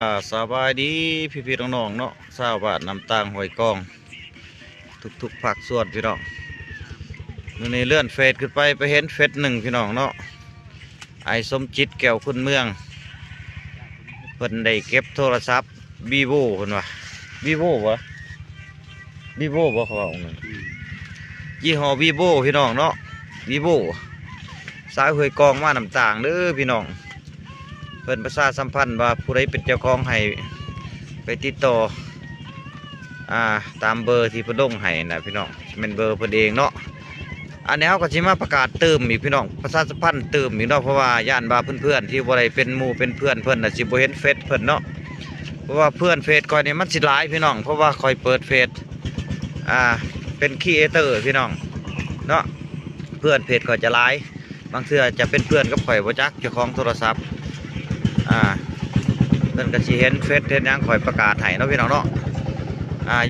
สบายดีพี่ๆน้องๆเนาะชาวบ้านน้ำตางหอยกองทุกๆภาคส่วนพี่น้องมื้อนี้เลื่อนเฟซขึ้นไปเห็นเฟซหนึ่งพี่น้องเนาะไอ้สมจิตแก้วคุณเมืองเพิ่นได้เก็บโทรศัพท์วีโวเพิ่นว่าวีโวบ่วีโวบ่เขาว่าองค์นั้นยี่ห้อวีโวพี่น้องเนาะวีโวสายหอยกองมาน้ำตางเด้อพี่น้องเพิ่นประชาสัมพันธ์ว่าผู้ใดเป็นเจ้าของให้ไปติดต่อตามเบอร์ที่เพิ่นลงให้นะพี่น้องเป็นเบอร์เพิ่นเองเนาะอันนี้เขาก็สิมาประกาศเติมอีกพี่น้องประชาสัมพันธ์เติมอีกเนาะเพราะว่าย่านว่าเพื่อนๆที่บ่ได้เป็นหมู่เป็นเพื่อนเพิ่นน่ะสิบ่เห็นเฟซเพิ่นเนาะเพราะว่าเพื่อนเฟซคอยนี่มันสิหลายพี่น้องเพราะว่าคอยเปิดเฟซเป็นครีเอเตอร์พี่น้องเนาะเพื่อนเพจก็จะหลายบางเทื่อจะเป็นเพื่อนกับข่อยบ่จักเจ้าของโทรศัพท์เพิ่นก็สิเห็นเฟซเห็นหยังข่อยประกาศให้เนาะพี่น้องเนาะ